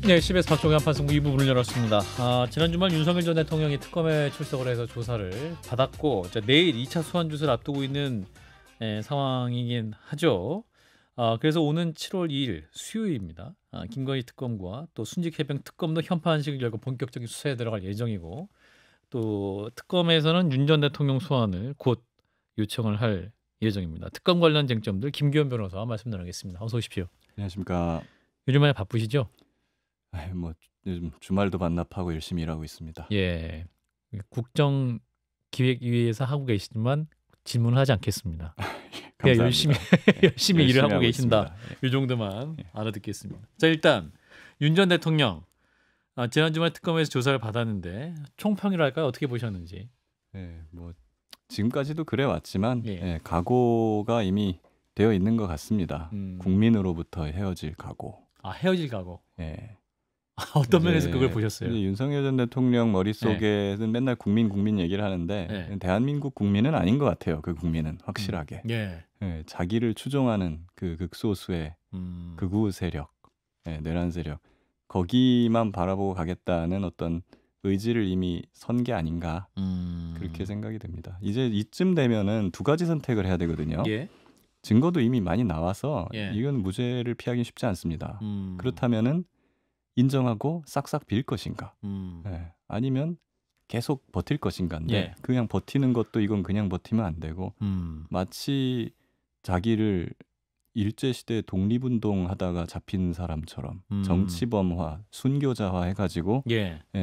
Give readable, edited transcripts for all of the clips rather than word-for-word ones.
네, CBS 박종희 한판승부 2부 문을 열었습니다. 지난 주말 윤석열 전 대통령이 특검에 출석을 해서 조사를 받았고 내일 2차 소환 조사를 앞두고 있는 상황이긴 하죠. 그래서 오는 7월 2일 수요일입니다. 김건희 특검과 또 순직해병 특검도 현판식을 열고 본격적인 수사에 들어갈 예정이고 또 특검에서는 윤 전 대통령 소환을 곧 요청을 할 예정입니다. 특검 관련 쟁점들 김기현 변호사와 말씀 나누겠습니다. 어서 오십시오. 안녕하십니까. 요즘 많이 바쁘시죠? 뭐 요즘 주말도 반납하고 열심히 일하고 있습니다. 예. 국정기획위에서 하고 계시지만 질문을 하지 않겠습니다. 그냥 열심히 예, 열심히 일을 하고 계신다. 있습니다. 이 정도만 알아듣겠습니다. 자, 일단 윤 전 대통령 지난 주말 특검에서 조사를 받았는데 총평이랄까요? 어떻게 보셨는지. 뭐 지금까지도 그래 왔지만 예. 각오가 이미 되어 있는 것 같습니다. 국민으로부터 헤어질 각오. 헤어질 각오. 예. 어떤 면에서 그걸 보셨어요? 이제 윤석열 전 대통령 머릿속에는 맨날 국민 얘기를 하는데 대한민국 국민은 아닌 것 같아요. 그 국민은 확실하게. 자기를 추종하는 그 극소수의 극우 세력, 내란 세력 거기만 바라보고 가겠다는 어떤 의지를 이미 선 게 아닌가 그렇게 생각이 됩니다. 이제 이쯤 되면은 두 가지 선택을 해야 되거든요. 증거도 이미 많이 나와서 이건 무죄를 피하기 쉽지 않습니다. 그렇다면은 인정하고 싹싹 빌 것인가, 아니면 계속 버틸 것인가인데 그냥 버티는 것도 이건 그냥 버티면 안 되고 마치 자기를 일제시대 독립운동하다가 잡힌 사람처럼 정치범화, 순교자화 해가지고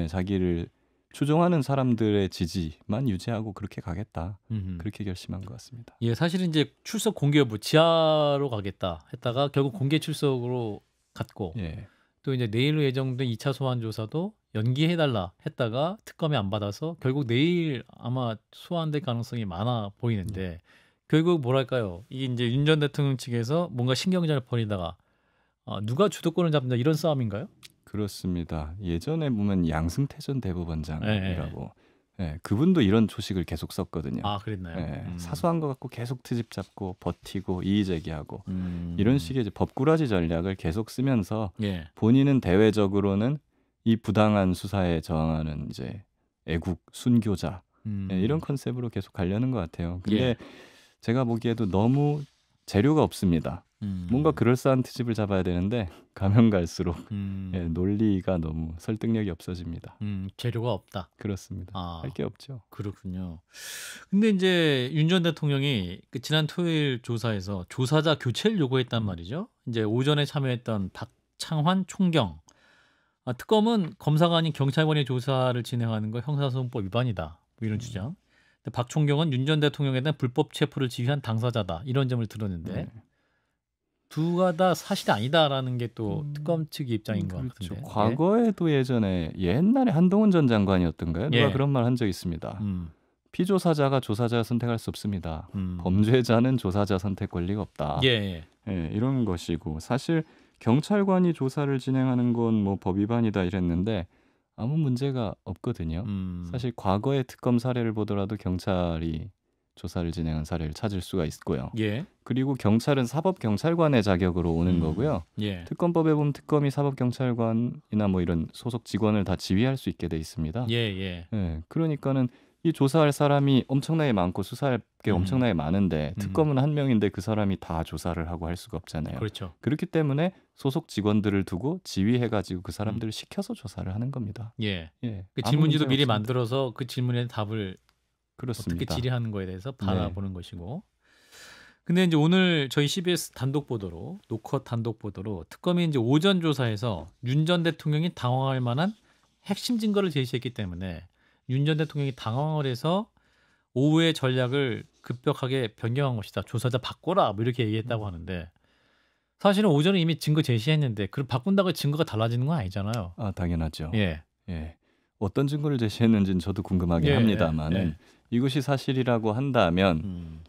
자기를 추종하는 사람들의 지지만 유지하고 그렇게 가겠다. 그렇게 결심한 것 같습니다. 사실은 이제 출석 공개 여부 지하로 가겠다 했다가 결국 공개 출석으로 갔고 또 이제 내일로 예정된 2차 소환 조사도 연기해달라 했다가 특검이 안 받아서 결국 내일 아마 소환될 가능성이 많아 보이는데 결국 뭐랄까요? 이게 이제 윤 전 대통령 측에서 뭔가 신경전을 벌이다가 누가 주도권을 잡는다 이런 싸움인가요? 그렇습니다. 예전에 보면 양승태전 대법원장이라고 그분도 이런 초식을 계속 썼거든요. 그랬나요? 사소한 거 갖고 계속 트집 잡고 버티고 이의 제기하고 이런 식의 이제 법꾸라지 전략을 계속 쓰면서 본인은 대외적으로는 이 부당한 수사에 저항하는 이제 애국 순교자 이런 컨셉으로 계속 가려는 것 같아요. 근데 제가 보기에도 너무 재료가 없습니다. 뭔가 그럴싸한 트집을 잡아야 되는데 가면 갈수록 논리가 너무 설득력이 없어집니다. 재료가 없다. 그렇습니다. 할 게 없죠. 그렇군요. 근데 이제 윤 전 대통령이 지난 토요일 조사에서 조사자 교체를 요구했단 말이죠. 이제 오전에 참여했던 박창환 총경 특검은 검사가 아닌 경찰관이 조사를 진행하는 거 형사소송법 위반이다. 뭐 이런 주장. 박 총경은 윤 전 대통령에 대한 불법 체포를 지휘한 당사자다. 이런 점을 들었는데 두가 다 사실이 아니다라는 게 또 특검 측의 입장인 것 같은데. 과거에도 예전에 옛날에 한동훈 전 장관이었던가요? 누가 그런 말 한 적 있습니다. 피조사자가 조사자 선택할 수 없습니다. 범죄자는 조사자 선택 권리가 없다. 이런 것이고 사실 경찰관이 조사를 진행하는 건 뭐 법 위반이다 이랬는데 아무 문제가 없거든요. 사실 과거의 특검 사례를 보더라도 경찰이 조사를 진행한 사례를 찾을 수가 있고요. 그리고 경찰은 사법경찰관의 자격으로 오는 거고요. 특검법에 보면 특검이 사법경찰관이나 뭐 이런 소속 직원을 다 지휘할 수 있게 돼 있습니다. 그러니까는 이 조사할 사람이 엄청나게 많고 수사할 게 엄청나게 많은데 특검은 한 명인데 그 사람이 다 조사를 하고 할 수가 없잖아요. 그렇기 때문에 소속 직원들을 두고 지휘해가지고 그 사람들을 시켜서 조사를 하는 겁니다. 그 질문지도 미리 만들어서 그 질문에 답을 그렇습니다. 어떻게 질의하는 거에 대해서 바라보는 것이고. 근데 이제 오늘 저희 CBS 단독 보도로 노컷 단독 보도로 특검이 이제 오전 조사에서 윤 전 대통령이 당황할 만한 핵심 증거를 제시했기 때문에 윤 전 대통령이 당황을 해서 오후에 전략을 급격하게 변경한 것이다. 조사자 바꿔라 뭐 이렇게 얘기했다고 하는데 사실은 오전에 이미 증거 제시했는데 그걸 바꾼다고 증거가 달라지는 건 아니잖아요. 당연하죠. 어떤 증거를 제시했는지는 저도 궁금하긴 합니다만 이것이 사실이라고 한다면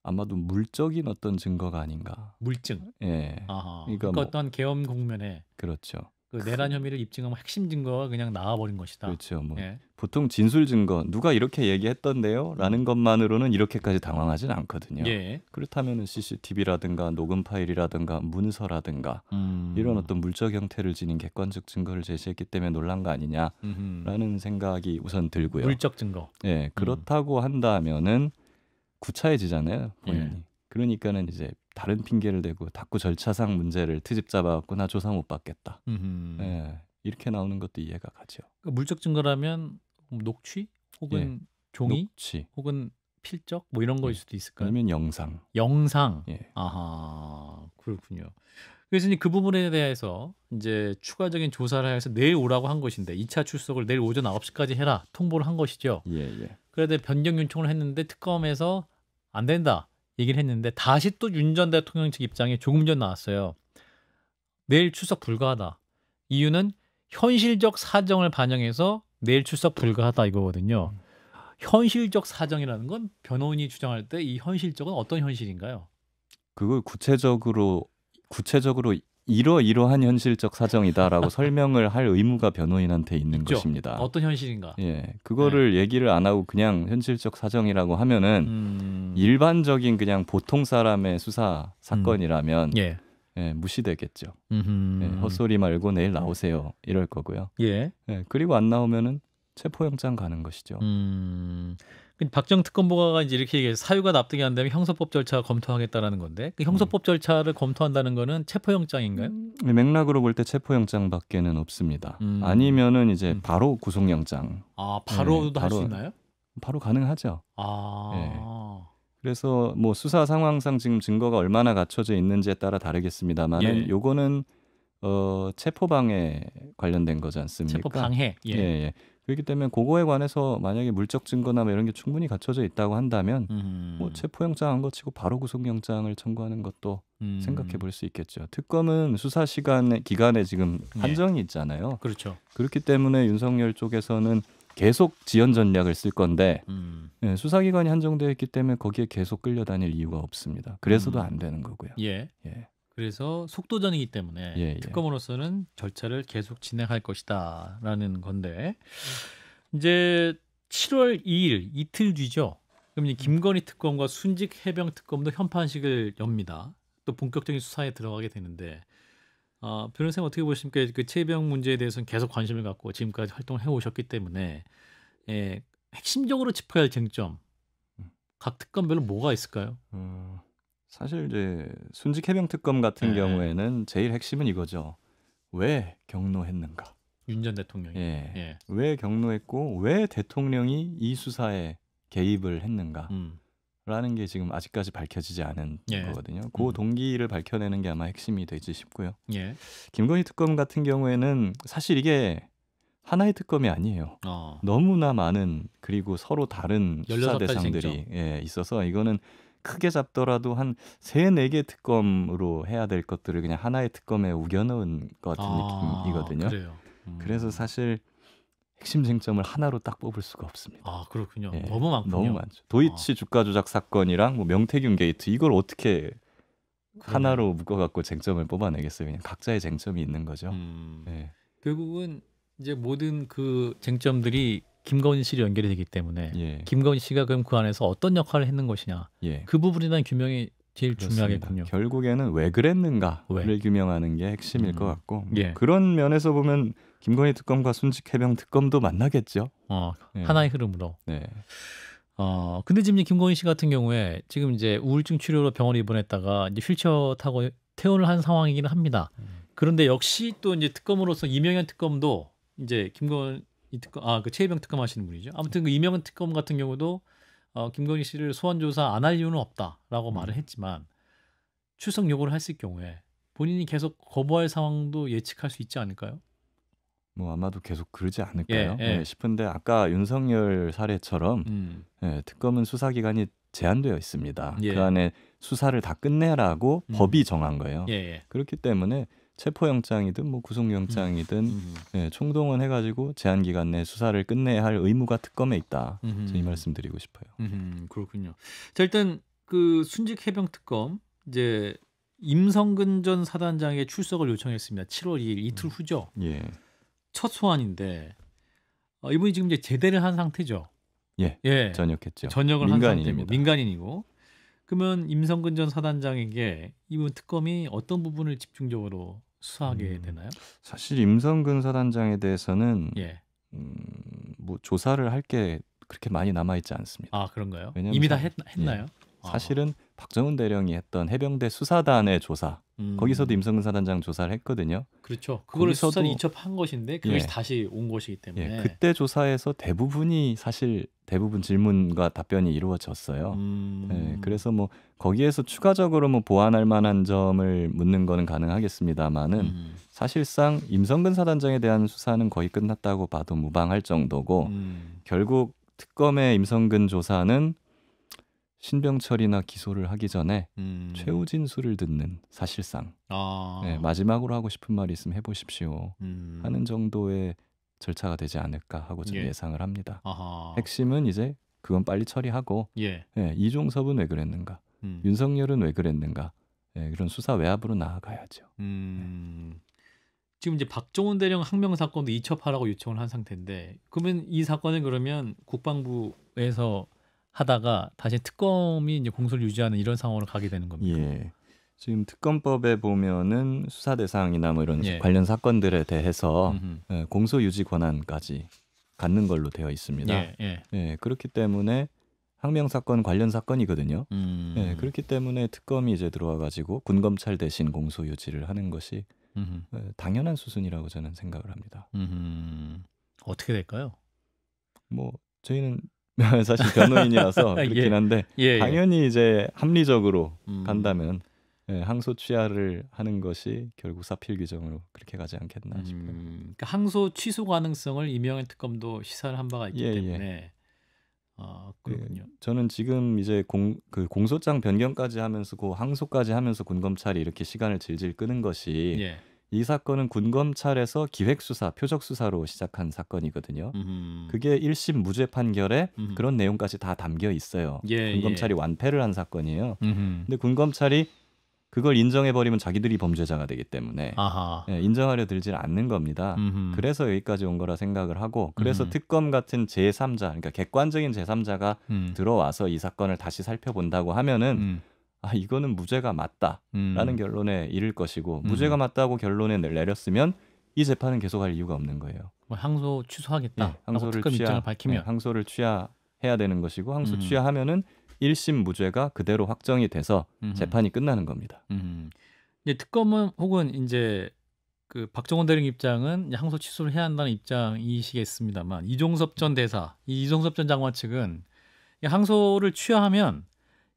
아마도 물적인 어떤 증거가 아닌가. 물증. 그러니까 어떤 계엄 국면에 그렇죠. 그 내란 혐의를 입증하면 핵심 증거가 그냥 나와버린 것이다. 그렇죠. 뭐 예. 보통 진술 증거 누가 이렇게 얘기했던데요라는 것만으로는 이렇게까지 당황하진 않거든요. 예. 그렇다면은 CCTV라든가 녹음 파일이라든가 문서라든가 이런 어떤 물적 형태를 지닌 객관적 증거를 제시했기 때문에 놀란 거 아니냐라는 생각이 우선 들고요. 물적 증거. 예, 그렇다고 한다면은 구차해지잖아요, 본인이. 예. 그러니까는 이제 다른 핑계를 대고 자꾸 절차상 문제를 트집 잡아갖고 나 조사 못 받겠다. 예, 이렇게 나오는 것도 이해가 가죠. 그러니까 물적 증거라면 녹취 혹은 예. 종이 녹취. 혹은 필적 뭐 이런 거일 수도 있을까요? 아니면 영상. 영상. 예. 아하, 그렇군요. 그래서 이제 그 부분에 대해서 이제 추가적인 조사를 해서 내일 오라고 한 것인데 2차 출석을 내일 오전 9시까지 해라 통보를 한 것이죠. 예, 예. 그런데 변경 요청을 했는데 특검에서 안 된다 얘기를 했는데 다시 또 윤 전 대통령 측 입장이 조금 전 나왔어요. 내일 출석 불가하다. 이유는 현실적 사정을 반영해서 내일 출석 불가하다 이거거든요. 현실적 사정이라는 건 변호인이 주장할 때 이 현실적은 어떤 현실인가요? 그걸 구체적으로 이러이러한 현실적 사정이다라고 설명을 할 의무가 변호인한테 있는 있죠? 것입니다. 어떤 현실인가? 예, 그거를 얘기를 안 하고 그냥 현실적 사정이라고 하면은 일반적인 그냥 보통 사람의 수사 사건이라면 예, 무시되겠죠. 예, 헛소리 말고 내일 나오세요 이럴 거고요. 예, 그리고 안 나오면은 체포영장 가는 것이죠. 박정 특검보가 이제 이렇게 얘기해서 사유가 납득이 안 되면 형사법 절차 검토하겠다라는 건데 그 형사법 절차를 검토한다는 거는 체포영장인가요? 맥락으로 볼 때 체포영장밖에는 없습니다. 아니면은 이제 바로 구속영장. 아, 바로도 할 수 있나요? 바로 가능하죠. 아. 예. 그래서 뭐 수사 상황상 지금 증거가 얼마나 갖춰져 있는지에 따라 다르겠습니다만은 예. 요거는 체포방해 관련된 거지 않습니까? 체포방해. 예. 예. 그렇기 때문에 그거에 관해서 만약에 물적 증거나 뭐 이런 게 충분히 갖춰져 있다고 한다면 뭐 체포영장 한 거 치고 바로 구속영장을 청구하는 것도 생각해 볼 수 있겠죠. 특검은 수사 기간에 지금 한정이 있잖아요. 그렇죠. 그렇기 때문에 윤석열 쪽에서는 계속 지연 전략을 쓸 건데 수사 기간이 한정되어 있기 때문에 거기에 계속 끌려다닐 이유가 없습니다. 그래서도 안 되는 거고요. 예. 그래서 속도전이기 때문에 특검으로서는 절차를 계속 진행할 것이다라는 건데 이제 7월 2일 이틀 뒤죠. 그럼 이제 김건희 특검과 순직 해병 특검도 현판식을 엽니다. 또 본격적인 수사에 들어가게 되는데 변호사님 어떻게 보십니까? 그 최병 문제에 대해서는 계속 관심을 갖고 지금까지 활동을 해오셨기 때문에 핵심적으로 짚어야 할 쟁점 각 특검별로 뭐가 있을까요? 사실 이제 순직 해병 특검 같은 경우에는 제일 핵심은 이거죠. 왜 경로했는가? 윤 전 대통령이. 왜 경로했고 왜 대통령이 이 수사에 개입을 했는가? 라는 게 지금 아직까지 밝혀지지 않은 거거든요. 그 동기를 밝혀내는 게 아마 핵심이 되지 싶고요. 김건희 특검 같은 경우에는 사실 이게 하나의 특검이 아니에요. 너무나 많은 그리고 서로 다른 수사 대상들이 있어서 이거는 크게 잡더라도 한 3-4개 특검으로 해야 될 것들을 그냥 하나의 특검에 우겨넣은 것 같은 느낌이거든요. 그래요. 그래서 사실 핵심 쟁점을 하나로 딱 뽑을 수가 없습니다. 아, 그렇군요. 너무 많군요. 너무 많죠. 도이치 주가 조작 사건이랑 뭐 명태균 게이트 이걸 어떻게 하나로 묶어갖고 쟁점을 뽑아내겠어요. 그냥 각자의 쟁점이 있는 거죠. 결국은 이제 모든 그 쟁점들이 김건희 씨로 연결이 되기 때문에 김건희 씨가 그럼 그 안에서 어떤 역할을 했는 것이냐 그 부분에 대한 규명이 제일 중요하겠군요. 결국에는 왜 그랬는가를 규명하는 게 핵심일 것 같고 그런 면에서 보면 김건희 특검과 순직 해병 특검도 만나겠죠. 하나의 흐름으로. 근데 지금 김건희 씨 같은 경우에 지금 이제 우울증 치료로 병원에 입원했다가 이제 휠체어 타고 퇴원을 한 상황이기는 합니다. 그런데 역시 또 이제 특검으로서 이명현 특검도 이제 김건희 특검, 그 최혜병 특검 하시는 분이죠. 아무튼 그 이명현 특검 같은 경우도 김건희 씨를 소환 조사 안 할 이유는 없다라고 말을 했지만 출석 요구를 했을 경우에 본인이 계속 거부할 상황도 예측할 수 있지 않을까요? 뭐 아마도 계속 그러지 않을까요? 싶은데 아까 윤석열 사례처럼 특검은 수사 기간이 제한되어 있습니다. 그 안에 수사를 다 끝내라고 법이 정한 거예요. 그렇기 때문에 체포영장이든 뭐 구속영장이든 총동원 해가지고 제한 기간 내 수사를 끝내야 할 의무가 특검에 있다. 이 말씀드리고 싶어요. 그렇군요. 자, 일단 그 순직 해병 특검 이제 임성근 전 사단장의 출석을 요청했습니다. 7월 2일 이틀 후죠. 예. 첫 소환인데 이분이 지금 이제 제대를 한 상태죠. 예. 예. 전역했죠. 전역을 한 상태고 민간인입니다. 민간인이고. 그러면 임성근 전 사단장에게 이분 특검이 어떤 부분을 집중적으로 수사하게 되나요? 사실 임성근 사단장에 대해서는 예. 뭐 조사를 할 게 그렇게 많이 남아 있지 않습니다. 아, 그런가요? 왜냐면 이미 다 했나요? 예. 사실은 박정훈 대령이 했던 해병대 수사단의 조사, 거기서도 임성근 사단장 조사를 했거든요. 그렇죠. 그걸 거기서도 수사를 이첩한 것인데 그것이 예. 다시 온 것이기 때문에 예. 그때 조사에서 대부분 질문과 답변이 이루어졌어요. 예. 그래서 뭐 거기에서 추가적으로 뭐 보완할 만한 점을 묻는 거는 가능하겠습니다만은 사실상 임성근 사단장에 대한 수사는 거의 끝났다고 봐도 무방할 정도고 결국 특검의 임성근 조사는 신병철이나 기소를 하기 전에 최후 진술을 듣는 사실상 네, 마지막으로 하고 싶은 말이 있으면 해보십시오 하는 정도의 절차가 되지 않을까 하고 저는 예상을 합니다. 핵심은 이제 그건 빨리 처리하고 이종섭은 왜 그랬는가, 윤석열은 왜 그랬는가, 그런 수사 외압으로 나아가야죠. 지금 이제 박정훈 대령 항명 사건도 이첩하라고 요청을 한 상태인데 그러면 이 사건은 그러면 국방부에서 하다가 다시 특검이 이제 공소를 유지하는 이런 상황으로 가게 되는 겁니다. 예. 지금 특검법에 보면은 수사 대상이나 뭐 이런 관련 사건들에 대해서 공소 유지 권한까지 갖는 걸로 되어 있습니다. 그렇기 때문에 항명 사건 관련 사건이거든요. 그렇기 때문에 특검이 이제 들어와 가지고 군검찰 대신 공소 유지를 하는 것이 당연한 수순이라고 저는 생각을 합니다. 어떻게 될까요? 뭐 저희는 사실 변호인이라서 그렇긴 한데 당연히 이제 합리적으로 간다면 항소 취하를 하는 것이 결국 사필 규정으로 그렇게 가지 않겠나 싶어요. 그러니까 항소 취소 가능성을 이명현 특검도 시사를 한 바가 있기 때문에 그렇군요. 저는 지금 이제 공소장 변경까지 하면서 항소까지 하면서 군검찰이 이렇게 시간을 질질 끄는 것이 이 사건은 군검찰에서 기획수사, 표적수사로 시작한 사건이거든요. 그게 1심 무죄 판결에 그런 내용까지 다 담겨 있어요. 군검찰이 완패를 한 사건이에요. 근데 군검찰이 그걸 인정해버리면 자기들이 범죄자가 되기 때문에 인정하려 들지 않는 겁니다. 그래서 여기까지 온 거라 생각을 하고 그래서 특검 같은 제3자, 그러니까 객관적인 제3자가 들어와서 이 사건을 다시 살펴본다고 하면은 이거는 무죄가 맞다라는 결론에 이를 것이고 무죄가 맞다고 결론을 내렸으면 이 재판은 계속할 이유가 없는 거예요. 항소 취소하겠다. 항소를 입장을 밝히면 항소를 취하해야 되는 것이고 항소 취하하면은 1심 무죄가 그대로 확정이 돼서 재판이 끝나는 겁니다. 이제 특검은 혹은 이제 그 박정훈 대령 입장은 항소 취소를 해야 한다는 입장이시겠습니다만 이종섭 전 대사, 이종섭 전 장관 측은 항소를 취하하면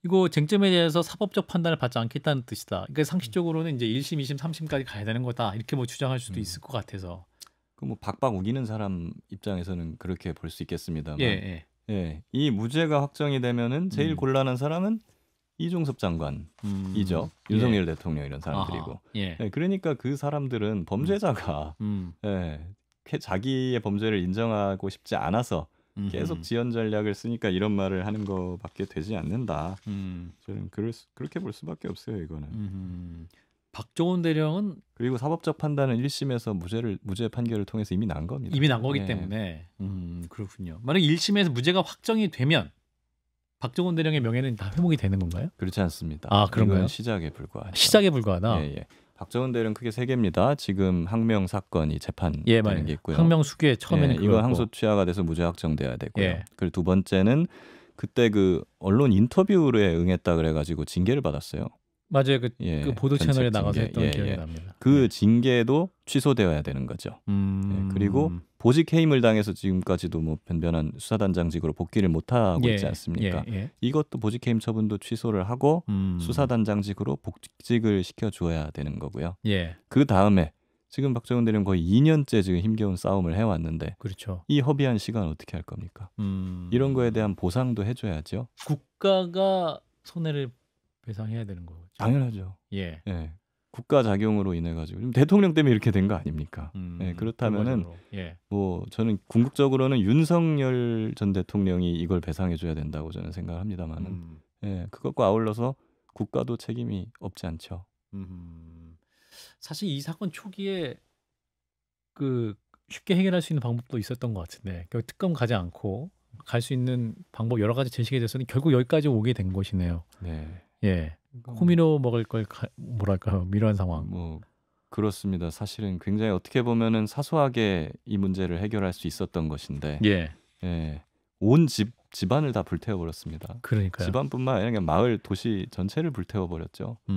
이거 쟁점에 대해서 사법적 판단을 받지 않겠다는 뜻이다. 그러니까 상식적으로는 이제 1심, 2심, 3심까지 가야 되는 거다. 이렇게 뭐 주장할 수도 있을 것 같아서. 그 뭐 박박 우기는 사람 입장에서는 그렇게 볼 수 있겠습니다만. 이 무죄가 확정이 되면은 제일 곤란한 사람은 이종섭 장관이죠. 윤석열 대통령 이런 사람들이고. 그러니까 그 사람들은 범죄자가 자기의 범죄를 인정하고 싶지 않아서 계속 지연 전략을 쓰니까 이런 말을 하는 거밖에 되지 않는다. 저는 그렇게 볼 수밖에 없어요. 이거는. 박정훈 대령은 그리고 사법적 판단은 1심에서 무죄 판결을 통해서 이미 난 겁니다. 이미 난 거기 때문에 그렇군요. 만약 1심에서 무죄가 확정이 되면 박정훈 대령의 명예는 다 회복이 되는 건가요? 그렇지 않습니다. 그런가요? 시작에 불과하다. 시작에 불과하다. 박정훈 대령 크게 3개입니다. 지금 항명 사건이 재판되는 게 있고요. 항명 수괴 처음에는 이건 항소 취하가 돼서 무죄 확정돼야 되고요. 그리고 두 번째는 그때 그 언론 인터뷰에 응했다 그래가지고 징계를 받았어요. 맞아요. 그 보도 채널에 나가서 했던 기억이 납니다. 그 징계도 취소되어야 되는 거죠. 그리고 보직 해임을 당해서 지금까지도 뭐 변변한 수사단장직으로 복귀를 못 하고 있지 않습니까? 이것도 보직 해임 처분도 취소를 하고 수사단장직으로 복직을 시켜 주어야 되는 거고요. 그 다음에 지금 박정훈 대령 거의 2년째 지금 힘겨운 싸움을 해왔는데 그렇죠. 이 허비한 시간 어떻게 할 겁니까? 이런 거에 대한 보상도 해줘야죠. 국가가 손해를 배상해야 되는 거죠. 당연하죠. 국가 작용으로 인해 가지고 대통령 때문에 이렇게 된 거 아닙니까? 그렇다면은 뭐 저는 궁극적으로는 윤석열 전 대통령이 이걸 배상해줘야 된다고 저는 생각합니다만은 그것과 아울러서 국가도 책임이 없지 않죠. 사실 이 사건 초기에 그 쉽게 해결할 수 있는 방법도 있었던 것 같은데 결국 특검 가지 않고 갈 수 있는 방법 여러 가지 제시가 돼서는 결국 여기까지 오게 된 것이네요. 네. 예. 호미로 먹을 걸 뭐랄까요? 미뤄한 상황. 뭐 그렇습니다. 사실은 굉장히 어떻게 보면은 사소하게 이 문제를 해결할 수 있었던 것인데 예. 예. 온 집안을 다 불태워 버렸습니다. 그러니까요. 집안뿐만 아니라 그냥 마을 도시 전체를 불태워 버렸죠. 예.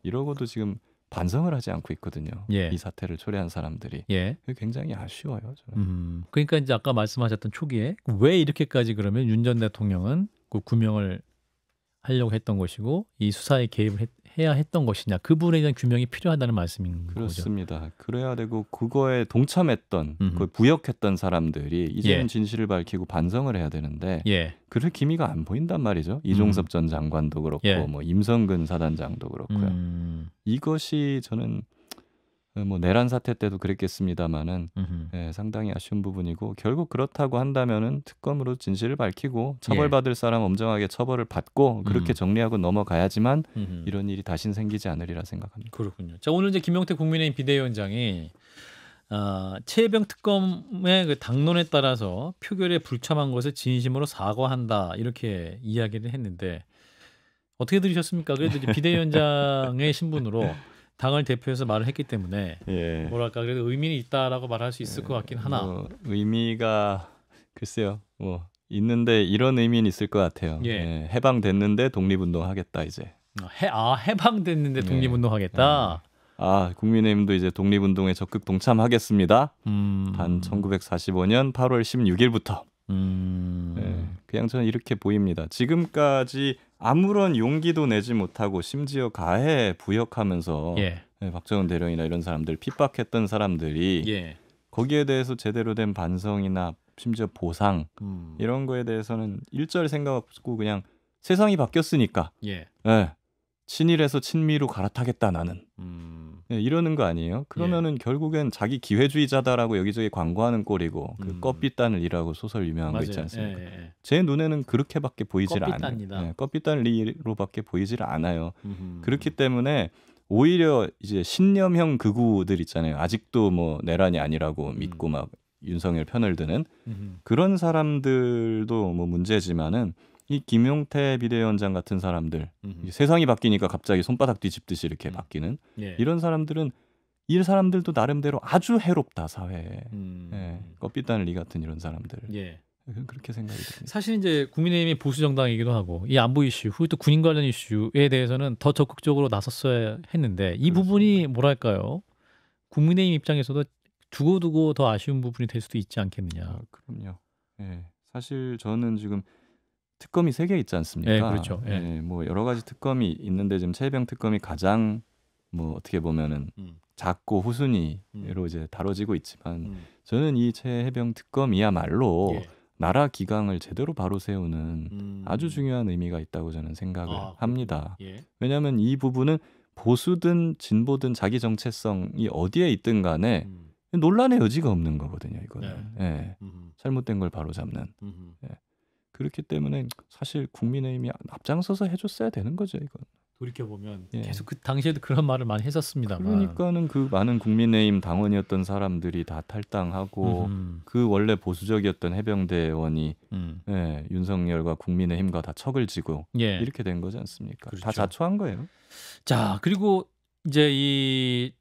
이러고도 지금 반성을 하지 않고 있거든요. 예. 이 사태를 초래한 사람들이. 예. 그게 굉장히 아쉬워요. 저는. 그러니까 이제 아까 말씀하셨던 초기에 왜 이렇게까지 그러면 윤 전 대통령은 그 구명을 하려고 했던 것이고 이 수사에 개입을 해야 했던 것이냐 그 부분에 대한 규명이 필요하다는 말씀인 거죠. 그렇습니다. 그래야 되고 그거에 동참했던 그걸 부역했던 사람들이 이제는 예. 진실을 밝히고 반성을 해야 되는데 예. 그럴 기미가 안 보인단 말이죠. 이종섭 전 장관도 그렇고 예. 뭐 임성근 사단장도 그렇고요. 이것이 저는 뭐 내란 사태 때도 그랬겠습니다마는 예, 상당히 아쉬운 부분이고 결국 그렇다고 한다면은 특검으로 진실을 밝히고 처벌받을 사람 엄정하게 처벌을 받고 그렇게 정리하고 넘어가야지만 이런 일이 다신 생기지 않으리라 생각합니다. 그렇군요. 자, 오늘 이제 김용태 국민의힘 비대위원장이 최혜병 특검의 그 당론에 따라서 표결에 불참한 것을 진심으로 사과한다 이렇게 이야기를 했는데 어떻게 들으셨습니까? 그래도 이제 비대위원장의 신분으로 당을 대표해서 말을 했기 때문에 예. 뭐랄까 그래도 의미는 있다라고 말할 수 있을 것 같긴 하나. 의미가 글쎄요. 뭐 있는데 이런 의미는 있을 것 같아요. 예. 예, 해방됐는데 독립운동하겠다 이제. 해방됐는데 독립운동하겠다. 국민의힘도 이제 독립운동에 적극 동참하겠습니다. 단 1945년 8월 16일부터. 예, 그냥 저는 이렇게 보입니다. 지금까지 아무런 용기도 내지 못하고 심지어 가해 부역하면서 예. 박정훈 대령이나 이런 사람들 핍박했던 사람들이 예. 거기에 대해서 제대로 된 반성이나 심지어 보상 이런 거에 대해서는 일절 생각 없고 그냥 세상이 바뀌었으니까 예. 예, 친일에서 친미로 갈아타겠다 나는 예, 이러는 거 아니에요? 그러면은 결국엔 자기 기회주의자다라고 여기저기 광고하는 꼴이고 그 껍빗단을 일하고 소설 유명한 거 있지 않습니까? 예. 제 눈에는 그렇게밖에 보이질 껍빗단이다. 않아요. 예, 껍빗단리로밖에 보이질 않아요. 그렇기 때문에 오히려 이제 신념형 극우들 있잖아요. 아직도 뭐 내란이 아니라고 믿고 막 윤석열 편을 드는 그런 사람들도 뭐 문제지만은 이 김용태 비대위원장 같은 사람들 세상이 바뀌니까 갑자기 손바닥 뒤집듯이 이렇게 바뀌는 이런 사람들은 이 사람들도 나름대로 아주 해롭다 사회에. 예, 껍빗단을 리 같은 이런 사람들. 예. 그렇게 생각이 듭니다. 사실 이제 국민의힘이 보수 정당이기도 하고 이 안보 이슈, 또 군인 관련 이슈에 대해서는 더 적극적으로 나섰어야 했는데 이 그렇습니다. 부분이 뭐랄까요? 국민의힘 입장에서도 두고두고 더 아쉬운 부분이 될 수도 있지 않겠느냐. 그럼요. 예. 사실 저는 지금 특검이 3개 있지 않습니까? 네, 그렇죠. 예. 예, 뭐 여러 가지 특검이 있는데 지금 최혜병 특검이 가장 뭐 어떻게 보면은 작고 후순위로 이제 다뤄지고 있지만 저는 이 최혜병 특검이야말로 나라 기강을 제대로 바로 세우는 아주 중요한 의미가 있다고 저는 생각을 합니다. 예. 왜냐하면 이 부분은 보수든 진보든 자기 정체성이 어디에 있든 간에 논란의 여지가 없는 거거든요. 이거는 예. 잘못된 걸 바로 잡는. 예. 그렇기 때문에 사실 국민의힘이 앞장서서 해줬어야 되는 거죠. 이건. 돌이켜보면 계속 그 당시에도 그런 말을 많이 했었습니다만 그러니까는 그 많은 국민의힘 당원이었던 사람들이 다 탈당하고 그 원래 보수적이었던 해병대원이 예, 윤석열과 국민의힘과 다 척을 지고 이렇게 된 거지 않습니까? 그렇죠. 다 자초한 거예요. 자, 그리고 이제 이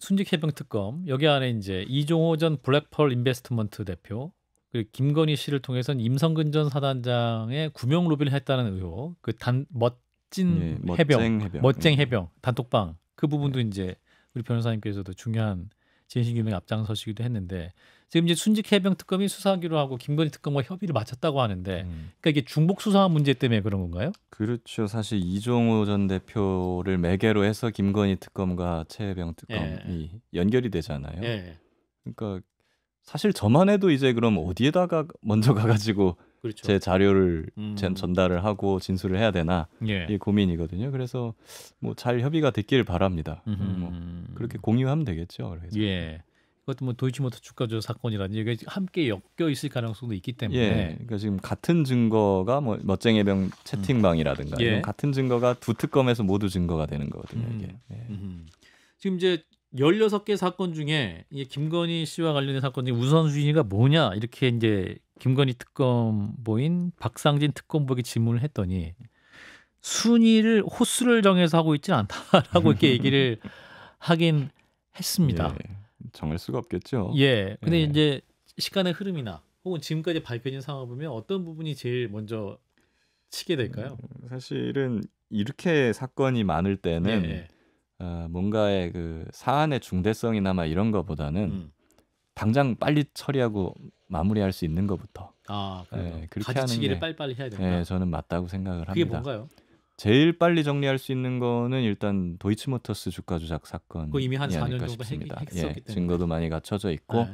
순직 해병 특검 여기 안에 이제 이종호 전 블랙펄 인베스트먼트 대표 그리고 김건희 씨를 통해서는 임성근 전 사단장의 구명 로비를 했다는 의혹, 그 멋진 해병 단톡방 그 부분도 이제 우리 변호사님께서도 중요한 진실 규명에 앞장서시기도 했는데 지금 이제 순직 해병 특검이 수사하기로 하고 김건희 특검과 협의를 마쳤다고 하는데 그러니까 이게 중복 수사 문제 때문에 그런 건가요? 그렇죠. 사실 이종호 전 대표를 매개로 해서 김건희 특검과 최혜병 특검이 연결이 되잖아요. 그러니까 사실 저만 해도 이제 그럼 어디에다가 먼저 가가지고 그렇죠. 제 자료를 전달을 하고 진술을 해야 되나 이 고민이거든요. 그래서 뭐 잘 협의가 됐기를 바랍니다. 뭐 그렇게 공유하면 되겠죠. 그래서. 그것도 뭐 도이치모터 주가 조작 사건이라든지 이게 함께 엮여 있을 가능성도 있기 때문에. 예, 그러니까 지금 같은 증거가 뭐 멋쟁이병 채팅방이라든가 예. 이런 같은 증거가 두 특검에서 모두 증거가 되는 거거든요. 이게. 예. 지금 이제 16개 사건 중에 이 김건희 씨와 관련된 사건 중에 우선순위가 뭐냐 이렇게 이제 김건희 특검보인 박상진 특검보에게 질문을 했더니 순위를 호수를 정해서 하고 있지는 않다라고 이렇게 얘기를 하긴 했습니다. 예, 정할 수가 없겠죠. 예. 근데 예. 이제 시간의 흐름이나 혹은 지금까지 밝혀진 상황을 보면 어떤 부분이 제일 먼저 치게 될까요? 사실은 이렇게 사건이 많을 때는 예. 뭔가의 그 사안의 중대성이나 이런 거보다는 당장 빨리 처리하고 마무리할 수 있는 것부터 그래요. 그렇게 가지치기를 하는 게 빨리빨리 해야 된다. 저는 맞다고 생각을 그게 합니다. 뭔가요? 제일 빨리 정리할 수 있는 거는 일단 도이치모터스 주가 조작 사건이 그거 이미 한 4년 아닐까 정도 싶습니다. 했었기 예, 때문에. 증거도 많이 갖춰져 있고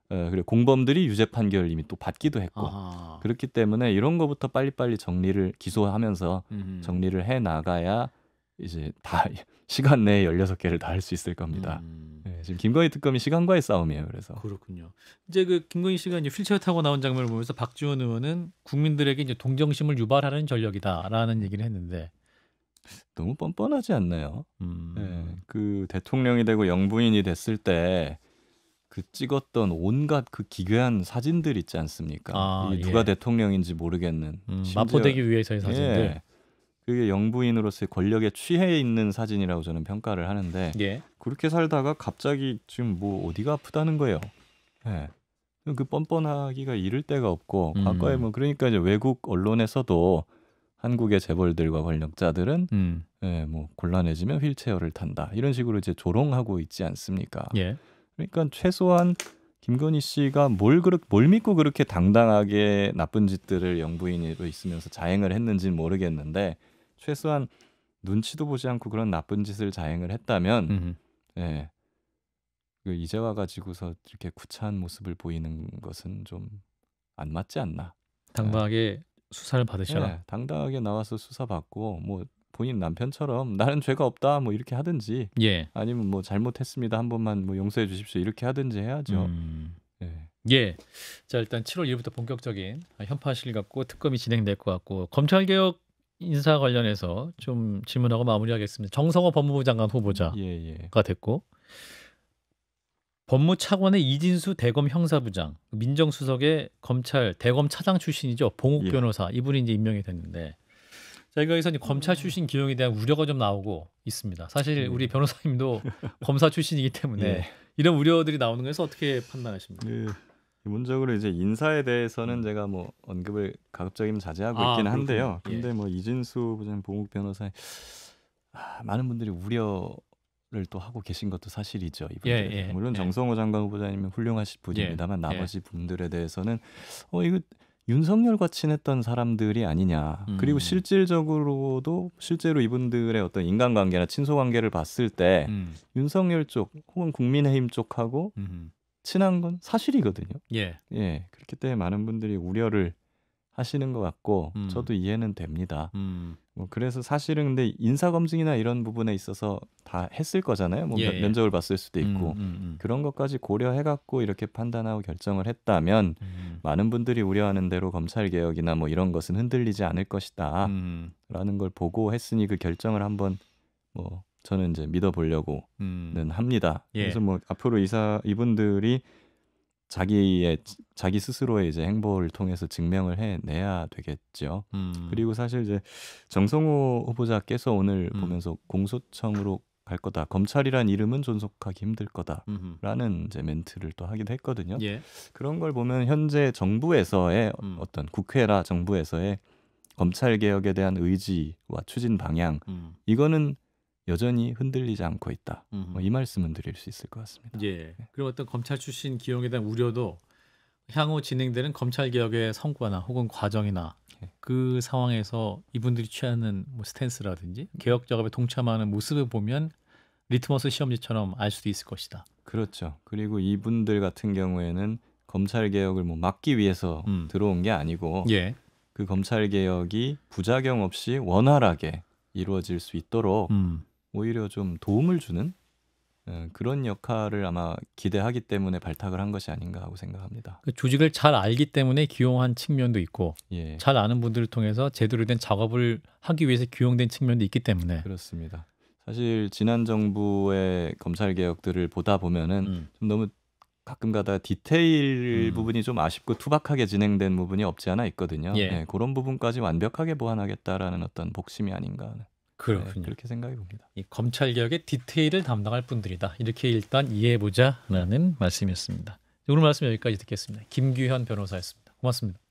네. 그리고 공범들이 유죄 판결을 이미 또 받기도 했고 그렇기 때문에 이런 거부터 빨리빨리 정리를 기소하면서 정리를 해 나가야 이제 다 시간 내에 16개를 다 할 수 있을 겁니다. 지금 김건희 특검이 시간과의 싸움이에요. 그래서 그렇군요. 이제 그 김건희 씨가 이제 휠체어 타고 나온 장면을 보면서 박지원 의원은 국민들에게 이제 동정심을 유발하는 전력이다라는 얘기를 했는데 너무 뻔뻔하지 않나요? 그 대통령이 되고 영부인이 됐을 때 그 찍었던 온갖 그 기괴한 사진들 있지 않습니까? 이 누가 대통령인지 모르겠는 마포되기 위해서의 사진들. 그게 영부인으로서의 권력에 취해 있는 사진이라고 저는 평가를 하는데 그렇게 살다가 갑자기 지금 뭐 어디가 아프다는 거예요. 그 뻔뻔하기가 이를 데가 없고 과거에 뭐 그러니까 이제 외국 언론에서도 한국의 재벌들과 권력자들은 뭐 곤란해지면 휠체어를 탄다 이런 식으로 이제 조롱하고 있지 않습니까? 그러니까 최소한 김건희 씨가 뭘 믿고 그렇게 당당하게 나쁜 짓들을 영부인으로 있으면서 자행을 했는지는 모르겠는데 최소한 눈치도 보지 않고 그런 나쁜 짓을 자행을 했다면 그 이제 와가지고서 이렇게 구차한 모습을 보이는 것은 좀 안 맞지 않나. 당당하게 수사를 받으셔라. 당당하게 나와서 수사받고 뭐 본인 남편처럼 나는 죄가 없다 뭐 이렇게 하든지 아니면 뭐 잘못했습니다 한 번만 뭐 용서해 주십시오 이렇게 하든지 해야죠. 자 일단 7월 1일부터 본격적인 현파실 갖고 특검이 진행될 것 같고 검찰개혁 인사 관련해서 좀 질문하고 마무리하겠습니다. 정성호 법무부 장관 후보자가 됐고 법무차관의 이진수 대검 형사부장, 민정수석의 검찰 대검 차장 출신이죠. 봉욱 변호사 이분이 이제 임명이 됐는데 저희가 여기서 이제 검찰 출신 기용에 대한 우려가 좀 나오고 있습니다. 사실 우리 변호사님도 검사 출신이기 때문에 이런 우려들이 나오는 것에서 어떻게 판단하십니까? 기본적으로 이제 인사에 대해서는 제가 뭐 언급을 가급적이면 자제하고 있기는 한데요. 근데 뭐 이진수 부장, 봉욱 변호사 많은 분들이 우려를 또 하고 계신 것도 사실이죠. 이분들. 물론 정성호 장관 후보자님은 훌륭하신 분입니다만 나머지 분들에 대해서는 이거 윤석열과 친했던 사람들이 아니냐. 그리고 실질로 이분들의 어떤 인간관계나 친소관계를 봤을 때 윤석열 쪽 혹은 국민의힘 쪽하고 친한 건 사실이거든요. 그렇기 때문에 많은 분들이 우려를 하시는 것 같고 저도 이해는 됩니다. 뭐 그래서 사실은 근데 인사검증이나 이런 부분에 있어서 다 했을 거잖아요. 뭐 면접을 봤을 수도 있고 그런 것까지 고려해갖고 이렇게 판단하고 결정을 했다면 많은 분들이 우려하는 대로 검찰개혁이나 뭐 이런 것은 흔들리지 않을 것이다 라는 걸 보고 했으니 그 결정을 한번 뭐 저는 이제 믿어보려고는 합니다. 그래서 뭐 앞으로 이분들이 자기 스스로의 이제 행보를 통해서 증명을 해내야 되겠죠. 그리고 사실 이제 정성호 후보자께서 오늘 보면서 공소청으로 갈 거다. 검찰이란 이름은 존속하기 힘들 거다라는 이제 멘트를 또 하기도 했거든요. 그런 걸 보면 현재 정부에서의 어떤 국회라 정부에서의 검찰 개혁에 대한 의지와 추진 방향 이거는 여전히 흔들리지 않고 있다. 이 말씀은 드릴 수 있을 것 같습니다. 그리고 어떤 검찰 출신 기용에 대한 우려도 향후 진행되는 검찰 개혁의 성과나 혹은 과정이나 그 상황에서 이분들이 취하는 뭐 스탠스라든지 개혁 작업에 동참하는 모습을 보면 리트머스 시험지처럼 알 수도 있을 것이다. 그렇죠. 그리고 이분들 같은 경우에는 검찰 개혁을 뭐 막기 위해서 들어온 게 아니고 그 검찰 개혁이 부작용 없이 원활하게 이루어질 수 있도록 오히려 좀 도움을 주는 그런 역할을 아마 기대하기 때문에 발탁을 한 것이 아닌가 하고 생각합니다. 그 조직을 잘 알기 때문에 기용한 측면도 있고 예. 잘 아는 분들을 통해서 제대로 된 작업을 하기 위해서 기용된 측면도 있기 때문에 그렇습니다. 사실 지난 정부의 검찰 개혁들을 보다 보면은 좀 너무 가끔가다 디테일 부분이 좀 아쉽고 투박하게 진행된 부분이 없지 않아 있거든요. 예. 네, 그런 부분까지 완벽하게 보완하겠다라는 어떤 복심이 아닌가 하는 그렇군요. 네, 그렇게 생각해 봅니다. 이 검찰 개혁의 디테일을 담당할 분들이다. 이렇게 일단 이해해 보자라는 말씀이었습니다. 오늘 말씀 여기까지 듣겠습니다. 김규현 변호사였습니다. 고맙습니다.